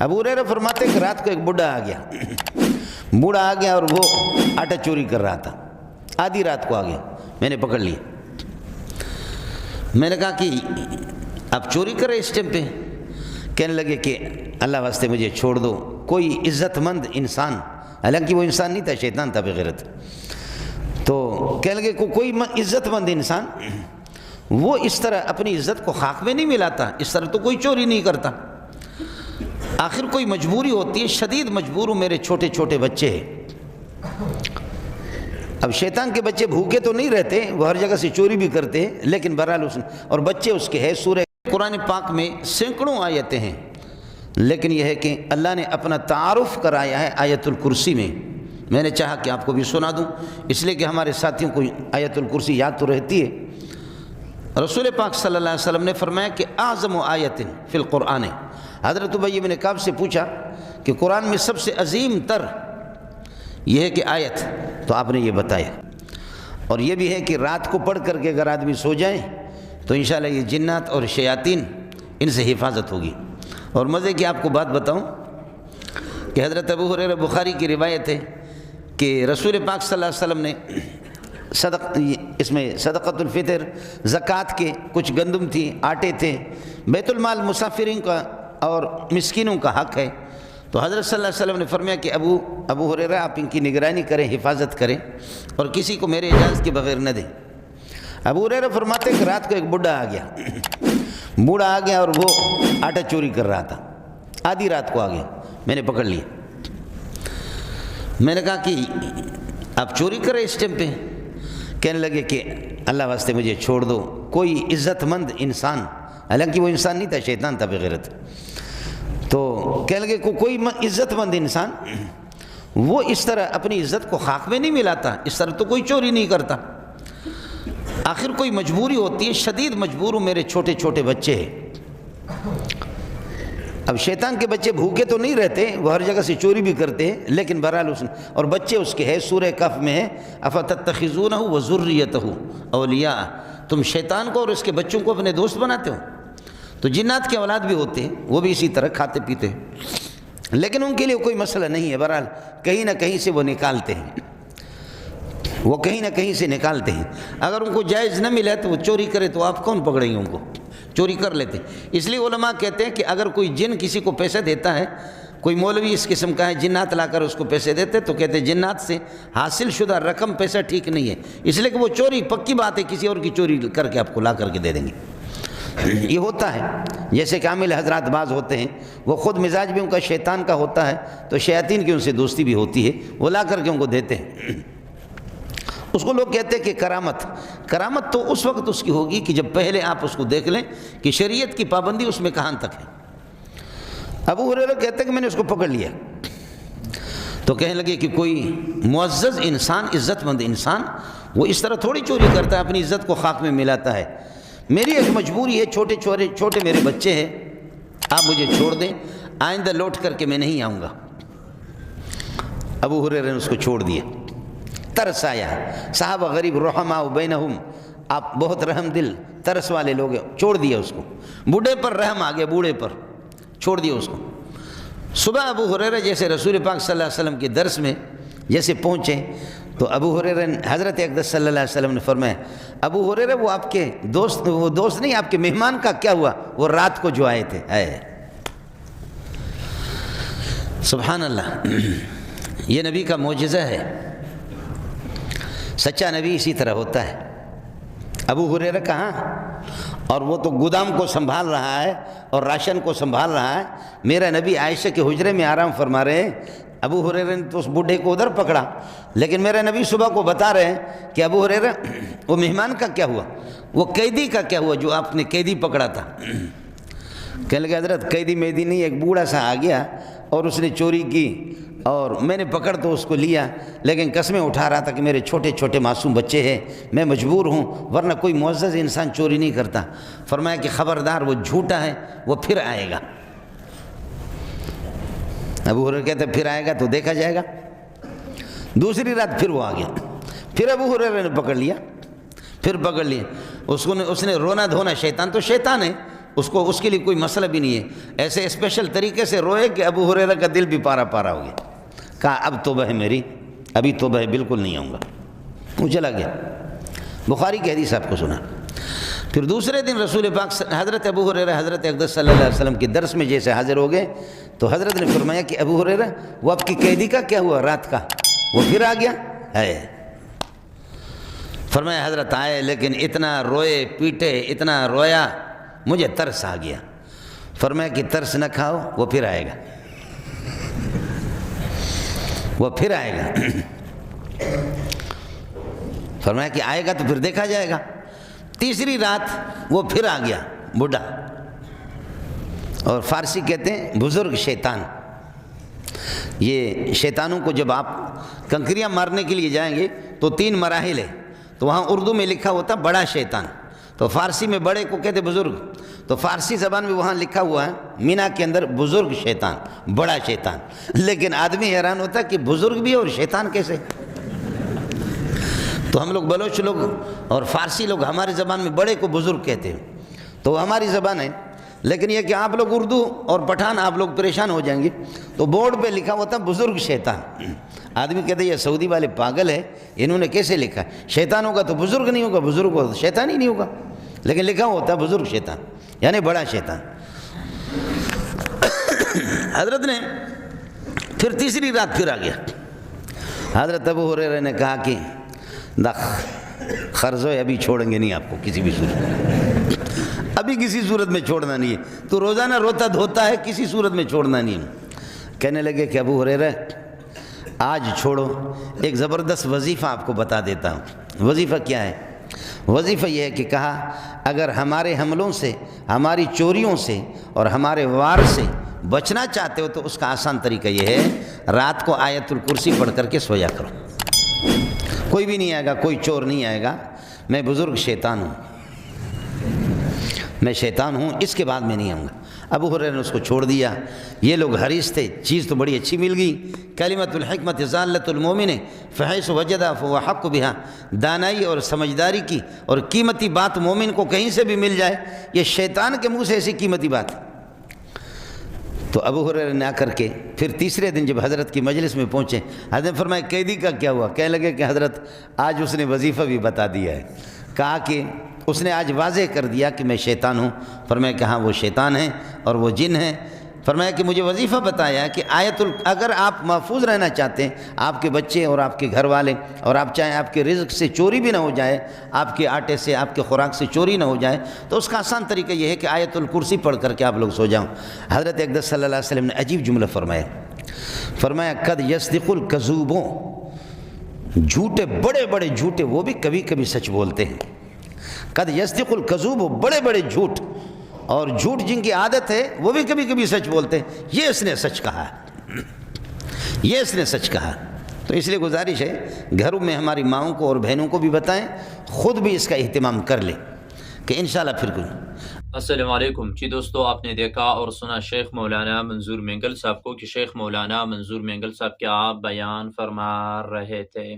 ابو ہریرہ فرماتے کہ رات کو ایک بوڑھا آ گیا اور وہ آٹا چوری کر رہا تھا، آدھی رات کو آ گیا، میں نے پکڑ لیا۔ میں نے کہا کہ آپ چوری کر رہے اس ٹائم پہ؟ کہنے لگے کہ اللہ واسطے مجھے چھوڑ دو، کوئی عزت مند انسان، حالانکہ وہ انسان نہیں تھا، شیطان تھا بغیرت، تو کہنے لگے کوئی عزت مند انسان وہ اس طرح اپنی عزت کو خاک میں نہیں ملاتا، اس طرح تو کوئی چوری نہیں کرتا۔ آخر کوئی مجبوری ہوتی ہے، شدید مجبور ہوں، میرے چھوٹے چھوٹے بچے ہیں۔ اب شیطان کے بچے بھوکے تو نہیں رہتے، وہ ہر جگہ سے چوری بھی کرتے ہیں، لیکن بہرحال اور بچے اس کے ہیں۔ سورہ قرآن پاک میں سینکڑوں آیتیں ہیں، لیکن یہ ہے کہ اللہ نے اپنا تعارف کرایا ہے آیت الکرسی میں۔ میں نے چاہا کہ آپ کو بھی سنا دوں، اس لیے کہ ہمارے ساتھیوں کو آیت الکرسی یاد تو رہتی ہے۔ رسول پاک صلی اللہ علیہ وسلم نے فرمایا کہ اعظم آیت فی القرآن، حضرت ابی بن کعب سے پوچھا کہ قرآن میں سب سے عظیم تر یہ ہے کہ آیت، تو آپ نے یہ بتایا۔ اور یہ بھی ہے کہ رات کو پڑھ کر کے اگر آدمی سو جائیں تو انشاءاللہ یہ جنات اور شیاطین ان سے حفاظت ہوگی۔ اور مزے کی آپ کو بات بتاؤں کہ حضرت ابو ہریرہ بخاری کی روایت ہے کہ رسول پاک صلی اللہ علیہ وسلم نے اس میں صدقۃ الفطر، زکوٰۃ کے کچھ گندم تھی، آٹے تھے، بیت المال مسافرین کا اور مسکینوں کا حق ہے، تو حضرت صلی اللہ علیہ وسلم نے فرمایا کہ ابو ہریرہ آپ ان کی نگرانی کریں، حفاظت کریں، اور کسی کو میرے اجازت کے بغیر نہ دیں۔ ابو ہریرہ فرماتے کہ رات کو ایک بوڑھا آ گیا اور وہ آٹا چوری کر رہا تھا، آدھی رات کو آ گیا، میں نے پکڑ لیا۔ میں نے کہا کہ آپ چوری کر رہے اس ٹائم پہ؟ کہنے لگے کہ اللہ واسطے مجھے چھوڑ دو، کوئی عزت مند انسان، حالانکہ وہ انسان نہیں تھا، شیطان تھا بغیرت، تو کہنے لگے کوئی عزت مند انسان وہ اس طرح اپنی عزت کو خاک میں نہیں ملاتا، اس طرح تو کوئی چوری نہیں کرتا۔ آخر کوئی مجبوری ہوتی ہے، شدید مجبور ہوں، میرے چھوٹے چھوٹے بچے ہیں۔ اب شیطان کے بچے بھوکے تو نہیں رہتے، وہ ہر جگہ سے چوری بھی کرتے ہیں، لیکن بہرحال اور بچے اس کے ہیں۔ سورہ کہف میں ہے افتتخذونہ وذریتہ اولیاء، تم شیطان کو اور اس کے بچوں کو اپنے دوست بناتے ہو۔ تو جنات کے اولاد بھی ہوتے ہیں، وہ بھی اسی طرح کھاتے پیتے ہیں، لیکن ان کے لیے کوئی مسئلہ نہیں ہے، بہرحال کہیں نہ کہیں سے وہ نکالتے ہیں، وہ کہیں نہ کہیں سے نکالتے ہیں۔ اگر ان کو جائز نہ ملے تو وہ چوری کرے تو آپ کون پکڑیں گے ان کو؟ چوری کر لیتے۔ اس لیے علماء کہتے ہیں کہ اگر کوئی جن کسی کو پیسے دیتا ہے، کوئی مولوی اس قسم کا ہے، جنات لا کر اس کو پیسے دیتے، تو کہتے ہیں جنات سے حاصل شدہ رقم پیسہ ٹھیک نہیں ہے، اس لیے کہ وہ چوری پکی بات ہے، کسی اور کی چوری کر کے آپ کو لا کر کے دے دیں گے۔ یہ ہوتا ہے، جیسے کامل حضرات بعض ہوتے ہیں، وہ خود مزاج بھی ان کا شیطان کا ہوتا ہے، تو شیاطین کی ان سے دوستی بھی ہوتی ہے، وہ لا کر کے ان کو دیتے ہیں۔ اس کو لوگ کہتے ہیں کہ کرامت تو اس وقت اس کی ہوگی کہ جب پہلے آپ اس کو دیکھ لیں کہ شریعت کی پابندی اس میں کہاں تک ہے۔ ابو ہریرہ کہتے ہیں کہ میں نے اس کو پکڑ لیا، تو کہنے لگے کہ کوئی معزز انسان، عزت مند انسان وہ اس طرح تھوڑی چوری کرتا ہے، اپنی عزت کو خاک میں ملاتا ہے۔ میری ایک مجبوری ہے، چھوٹے میرے بچے ہیں، آپ مجھے چھوڑ دیں، آئندہ لوٹ کر کے میں نہیں آؤں گا۔ ابو ہریرہ نے اس کو چھوڑ دیا۔ ترس آیا، صحابہ غریب رحماء بینہم، آپ بہت رحم دل ترس والے لوگ ہیں، چھوڑ دیا اس کو۔ بوڑھے پر رحم آ گیا، بوڑھے پر چھوڑ دیا اس کو۔ صبح ابو ہریرہ جیسے رسول پاک صلی اللہ علیہ وسلم کے درس میں جیسے پہنچے تو ابو ہریرہ حضرت اقدس صلی اللہ علیہ وسلم نے فرمایا، ابو ہریرہ وہ آپ کے دوست، وہ دوست نہیں، آپ کے مہمان کا کیا ہوا؟ وہ رات کو جو آئے تھے۔ سبحان اللہ، یہ نبی کا معجزہ ہے۔ سچا نبی اسی طرح ہوتا ہے۔ ابو ہریرہ کہاں؟ اور وہ تو گودام کو سنبھال رہا ہے اور راشن کو سنبھال رہا ہے، میرا نبی عائشہ کے حجرے میں آرام فرما رہے ہیں۔ ابو ہریرہ نے تو اس بوڑھے کو ادھر پکڑا، لیکن میرا نبی صبح کو بتا رہے ہیں کہ ابو ہریرہ وہ مہمان کا کیا ہوا، وہ قیدی کا کیا ہوا جو آپ نے قیدی پکڑا تھا؟ کہنے لگے حضرت قیدی میدی نہیں، ایک بوڑھا سا آ گیا اور اس نے چوری کی اور میں نے پکڑ تو اس کو لیا، لیکن قسمیں اٹھا رہا تھا کہ میرے چھوٹے چھوٹے معصوم بچے ہیں، میں مجبور ہوں، ورنہ کوئی معزز انسان چوری نہیں کرتا۔ فرمایا کہ خبردار وہ جھوٹا ہے، وہ پھر آئے گا۔ ابو ہریرہ کہتے پھر آئے گا تو دیکھا جائے گا۔ دوسری رات پھر وہ آ گیا، پھر ابو ہریرہ نے پکڑ لیا، اس نے رونا دھونا، شیطان تو شیطان ہے، اس کے لیے کوئی مسئلہ بھی نہیں ہے، ایسے اسپیشل طریقے سے روئے کہ ابو ہریرہ کا دل بھی پارا پارا ہو گیا، کہا اب توبہ ہے میری، ابھی توبہ ہے، بالکل نہیں آؤں گا، وہ چلا گیا۔ بخاری کی حدیث آپ کو سنا۔ پھر دوسرے دن رسول پاک حضرت ابو ہریرہ حضرت اقدس صلی اللہ علیہ وسلم کے درس میں جیسے حاضر ہو گئے تو حضرت نے فرمایا کہ ابو ہریرہ وہ آپ کی قیدی کا کیا ہوا رات کا، وہ پھر آ گیا ہے؟ فرمایا حضرت آئے لیکن اتنا روئے پیٹے، اتنا رویا، مجھے ترس آ گیا۔ فرمایا کہ ترس نہ کھاؤ، وہ پھر آئے گا، وہ پھر آئے گا۔ فرمایا کہ آئے گا تو پھر دیکھا جائے گا۔ تیسری رات وہ پھر آ گیا بوڑھا، اور فارسی کہتے ہیں بزرگ شیطان۔ یہ شیطانوں کو جب آپ کنکریاں مارنے کے لیے جائیں گے تو 3 مراحل ہے، تو وہاں اردو میں لکھا ہوتا بڑا شیطان، تو فارسی میں بڑے کو کہتے بزرگ، تو فارسی زبان میں وہاں لکھا ہوا ہے مینا کے اندر بزرگ شیطان، بڑا شیطان۔ لیکن آدمی حیران ہوتا ہے کہ بزرگ بھی اور شیطان کیسے؟ تو ہم لوگ بلوچ لوگ اور فارسی لوگ ہماری زبان میں بڑے کو بزرگ کہتے ہیں، تو وہ ہماری زبان ہے، لیکن یہ کہ آپ لوگ اردو اور پٹھان آپ لوگ پریشان ہو جائیں گے، تو بورڈ پہ لکھا ہوتا بزرگ شیطان۔ آدمی کہتے ہیں یہ سعودی والے پاگل ہے، انہوں نے کیسے لکھا؟ شیطان ہوگا تو بزرگ نہیں ہوگا، بزرگ ہوگا تو شیطان ہی نہیں ہوگا، لیکن لکھا ہوتا بزرگ شیطان یعنی بڑا شیطان۔ حضرت نے پھر تیسری رات پھر آ گیا۔ حضرت ابو ہریرہ نے کہا کہ قرض ہے، ابھی چھوڑیں گے نہیں آپ کو کسی بھی صورت میں، ابھی کسی صورت میں چھوڑنا نہیں ہے، تو روزانہ روتا دھوتا ہے، کسی صورت میں چھوڑنا نہیں ہے۔ کہنے لگے کہ ابو ہریرہ آج چھوڑو، ایک زبردست وظیفہ آپ کو بتا دیتا ہوں۔ وظیفہ کیا ہے؟ وظیفہ یہ ہے کہ کہا اگر ہمارے حملوں سے، ہماری چوریوں سے اور ہمارے وار سے بچنا چاہتے ہو تو اس کا آسان طریقہ یہ ہے، رات کو آیت الکرسی پڑھ کر کے سویا کرو، کوئی بھی نہیں آئے گا، کوئی چور نہیں آئے گا، میں بزرگ شیطان ہوں، میں شیطان ہوں، اس کے بعد میں نہیں آؤں گا۔ ابو ہریرہ نے اس کو چھوڑ دیا۔ یہ لوگ حریص تھے، چیز تو بڑی اچھی مل گئی، کلمۃ الحکمت ضالۃ المومن فحیث وجدہ فہو احق بہا، دانائی اور سمجھداری کی اور قیمتی بات مومن کو کہیں سے بھی مل جائے، یہ شیطان کے منہ سے ایسی قیمتی بات۔ تو ابو ہریرہ نے آ کر کے پھر تیسرے دن جب حضرت کی مجلس میں پہنچے، حضرت نے فرمایا قیدی کا کیا ہوا؟ کہنے لگے کہ حضرت آج اس نے وظیفہ بھی بتا دیا ہے، کہا کہ اس نے آج واضح کر دیا کہ میں شیطان ہوں۔ فرمایا کہ ہاں وہ شیطان ہیں اور وہ جن ہیں۔ فرمایا کہ مجھے وظیفہ بتایا کہ اگر آپ محفوظ رہنا چاہتے ہیں، آپ کے بچے اور آپ کے گھر والے، اور آپ چاہیں آپ کے رزق سے چوری بھی نہ ہو جائے، آپ کے آٹے سے، آپ کے خوراک سے چوری نہ ہو جائے، تو اس کا آسان طریقہ یہ ہے کہ آیت الکرسی پڑھ کر کے آپ لوگ سو جاؤں۔ حضرت اقدس صلی اللہ علیہ وسلم نے عجیب جملہ فرمایا قد یصدق الکذوبون، جھوٹے بڑے بڑے جھوٹے وہ بھی کبھی کبھی سچ بولتے ہیں۔ قد یصدق الکذوب، بڑے بڑے جھوٹ، اور جھوٹ جن کی عادت ہے وہ بھی کبھی کبھی سچ بولتے ہیں۔ یہ اس نے سچ کہا، یہ اس نے سچ کہا۔ تو اس لیے گزارش ہے گھروں میں ہماری ماؤں کو اور بہنوں کو بھی بتائیں، خود بھی اس کا اہتمام کر لیں کہ انشاءاللہ پھر کچھ۔ السلام علیکم جی دوستو، آپ نے دیکھا اور سنا شیخ مولانا منظور مینگل صاحب کو کہ شیخ مولانا منظور مینگل صاحب کیا بیان فرما رہے تھے۔